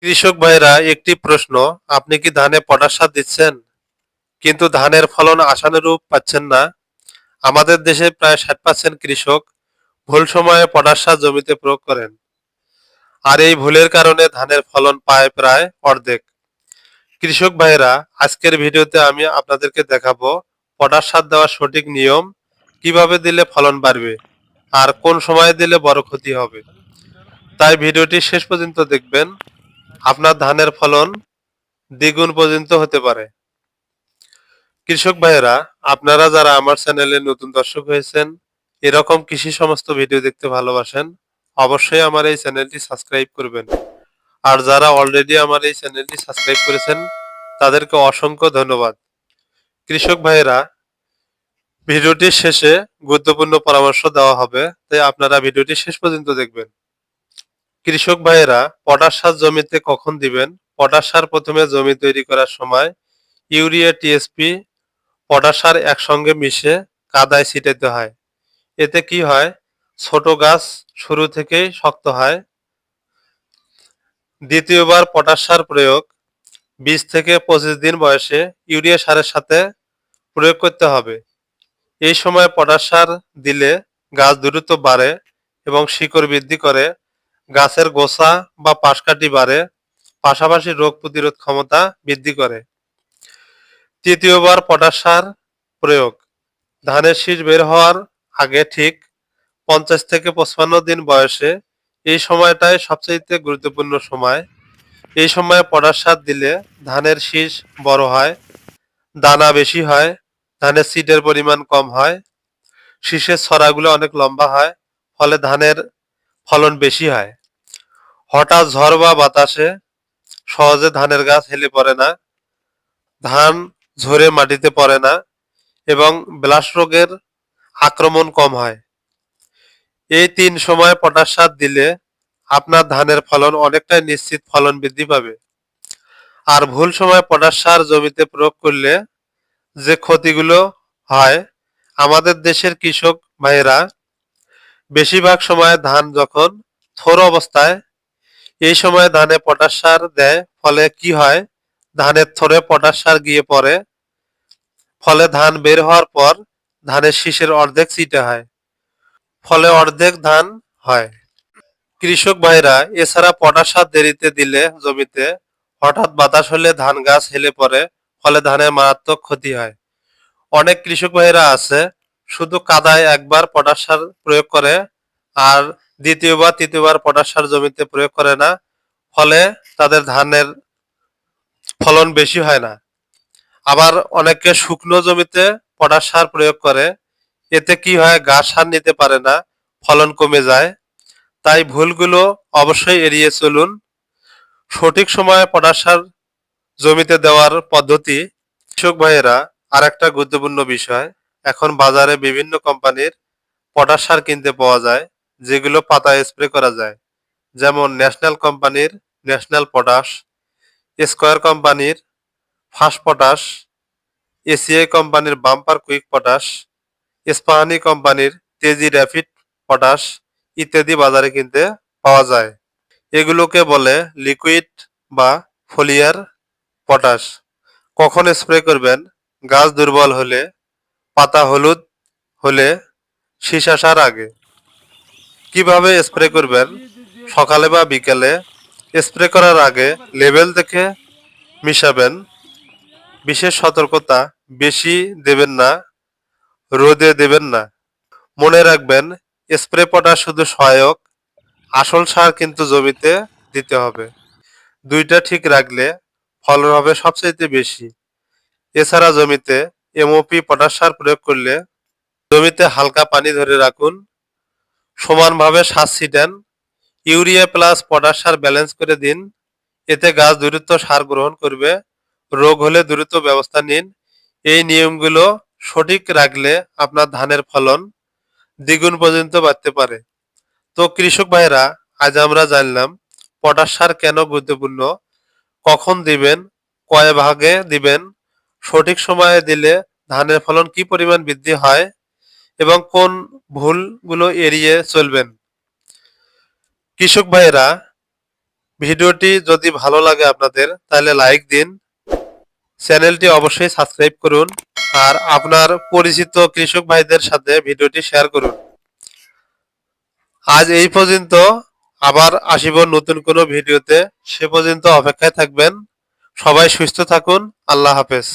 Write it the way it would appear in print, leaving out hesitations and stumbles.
কৃষক ভাইরা একটি প্রশ্ন, আপনি কি ধানে পটাশ সার দিচ্ছেন কিন্তু ধানের ফলন আশানুরূপ পাচ্ছেন না? আমাদের দেশে প্রায় 60% কৃষক ভুল সময়ে পটাশ সার জমিতে প্রয়োগ করেন, আর এই ভুলের কারণে ধানের ফলন পায় প্রায় অর্ধেক। কৃষক ভাইরা, আজকের ভিডিওতে আমি আপনাদেরকে দেখাবো পটাশ সার দেওয়ার সঠিক নিয়ম, কিভাবে দিলে ফলন বাড়বে আর কোন সময়ে দিলে বড় ক্ষতি হবে। তাই ভিডিওটি শেষ পর্যন্ত দেখবেন, আপনার ধানের ফলন দ্বিগুণ পর্যন্ত হতে পারে। কৃষক ভাইয়েরা, আপনারা যারা আমার চ্যানেলে নতুন দর্শক হয়েছেন, এরকম কৃষি সমস্ত ভিডিও দেখতে ভালোবাসেন, অবশ্যই আমার এই চ্যানেলটি সাবস্ক্রাইব করবেন। আর যারা অলরেডি আমার এই চ্যানেলটি সাবস্ক্রাইব করেছেন, তাদেরকে অসংখ্য ধন্যবাদ। কৃষক ভাইয়েরা, ভিডিওটির শেষে গুরুত্বপূর্ণ পরামর্শ দেওয়া হবে, তাই আপনারা ভিডিওটি শেষ পর্যন্ত দেখবেন। কৃষক ভাইয়েরা, পটাশ সার জমিতে কখন দিবেন? পটাশ সার প্রথমে জমি তৈরি করার সময় ইউরিয়া, টিএসপি, পটাশ সার একসঙ্গে মিশে কাদায় ছিটাতে হয়। এতে কি হয়, ছোট গাছ শুরু থেকেই শক্ত হয়। দ্বিতীয়বার পটাশ সার প্রয়োগ 20 থেকে 25 দিন বয়সে ইউরিয়া সারের সাথে প্রয়োগ করতে হবে। এই সময় পটাশ সার দিলে গাছ দ্রুত বাড়ে এবং শিকড় বৃদ্ধি করে, গাছের গোছা বা পাশকাঠি বাড়ে, পাশাপাশি রোগ প্রতিরোধ ক্ষমতা বৃদ্ধি করে। তৃতীয়বার পটাশ সার প্রয়োগ ধানের শীষ বের হওয়ার আগে, ঠিক 50 থেকে 55 দিন বয়সে। এই সময়টাই সবচেয়ে গুরুত্বপূর্ণ সময়। এই সময়ে পটাশ সার দিলে ধানের শীষ বড় হয়, দানা বেশি হয়, ধানের সিডের পরিমাণ কম হয়, শীষের ছড়াগুলো অনেক লম্বা হয়, ফলে ধানের ফলন বেশি হয়। হঠাৎ ঝড় বা বাতাসে সহজে ধানের গাছ হেলে পড়ে না, ধান ঝরে মাটিতে পড়ে না এবং ব্লাস্ট রোগের আক্রমণ কম হয়। এই 3 সময় পটাশ সার দিলে আপনার ধানের ফলন অনেকটাই নিশ্চিত ফলন বৃদ্ধি পাবে। আর ভুল সময় পটাশ সার জমিতে প্রয়োগ করলে যে ক্ষতিগুলো হয়, আমাদের দেশের কৃষক ভাইয়েরা বেশিরভাগ সময় ধান যখন থোড় অবস্থায়, এই সময় ধানে পটাশ সার দেয়, ফলে কি হয়, ধানের থোড়ে পটাশ সার গিয়ে পড়ে, ফলে ধান বের হওয়ার পর ধানের শীষের অর্ধেক ছিটে হয়, ফলে অর্ধেক ধান হয়। কৃষক ভাইরা, এছাড়া পটাশ সার দেরিতে দিলে জমিতে হঠাৎ বাতাস হলে ধান গাছ হেলে পড়ে, ফলে ধানের মারাত্মক ক্ষতি হয়। অনেক কৃষক ভাইরা আছে, শুধু কাদায় একবার পটাশ সার প্রয়োগ করে আর দ্বিতীয়বার তৃতীয়বার পটাশ সার জমিতে প্রয়োগ করে না, ফলে তাদের ধানের ফলন বেশি হয় না। আবার অনেকে শুকনো জমিতে পটাশ সার প্রয়োগ করে, এতে কি হয়, গাছ সার নিতে পারে না, ফলন কমে যায়। তাই ভুলগুলো অবশ্যই এড়িয়ে চলুন। সঠিক সময়ে পটাশ সার জমিতে দেওয়ার পদ্ধতি। কৃষক ভাইয়েরা, আর একটা গুরুত্বপূর্ণ বিষয়, এখন বাজারে বিভিন্ন কোম্পানির পটাশ সার কিনতে পাওয়া যায়, যেগুলো পাতায় স্প্রে করা যায়। যেমন ন্যাশনাল কোম্পানির ন্যাশনাল পটাশ, স্কয়ার কোম্পানির ফাস্ট পটাশ, এসিআই কোম্পানির বাম্পার কুইক পটাশ, ইস্পাহানি কোম্পানির তেজি র্যাপিড পটাশ ইত্যাদি বাজারে কিনতে পাওয়া যায়। এগুলোকে বলে লিকুইড বা ফোলিয়ার পটাশ। কখন স্প্রে করবেন? গাছ দুর্বল হলে, পাতা হলুদ হলে, শীষ আসার আগে। কিভাবে স্প্রে করবেন? সকালে বা বিকেলে। স্প্রে করার আগে লেবেল দেখে মিশাবেন। বিশেষ সতর্কতা, বেশি দেবেন না, রোদে দেবেন না। মনে রাখবেন, স্প্রে পটাশ শুধু সহায়ক, আসল সার কিন্তু জমিতে দিতে হবে। দুইটা ঠিক রাখলে ফলন হবে সবচাইতে বেশি। এছাড়া জমিতে এমওপি পটাশ সার প্রয়োগ করলে জমিতে হালকা পানি ধরে রাখুন, সমানভাবে সার ছিটান, ইউরিয়া প্লাস পটাশ সার ব্যালেন্স করে দিন। এতে গাছ দ্রুত সার গ্রহণ করবে, রোগ হলে দ্রুত ব্যবস্থা নিন। এই নিয়মগুলো সঠিক রাখলে আপনার ধানের ফলন দ্বিগুণ পর্যন্ত বাড়তে পারে। তো কৃষক ভাইরা, আজ আমরা জানলাম পটাশ সার কেন গুরুত্বপূর্ণ, কখন দিবেন, কয় ভাগে দিবেন, সঠিক সময়ে দিলে ধানের ফলন কি পরিমাণ বৃদ্ধি হয় এবং কোন ভুলগুলো এড়িয়ে চলবেন। কৃষক ভাইয়েরা, ভিডিওটি যদি ভালো লাগে আপনাদের তাহলে লাইক দিন, চ্যানেলটি অবশ্যই সাবস্ক্রাইব করুন আর আপনার পরিচিত কৃষক ভাইদের সাথে ভিডিওটি শেয়ার করুন। আজ এই পর্যন্ত, আবার আসিব নতুন কোনো ভিডিওতে। সে পর্যন্ত অপেক্ষায় থাকবেন। সবাই সুস্থ থাকুন। আল্লাহ হাফেজ।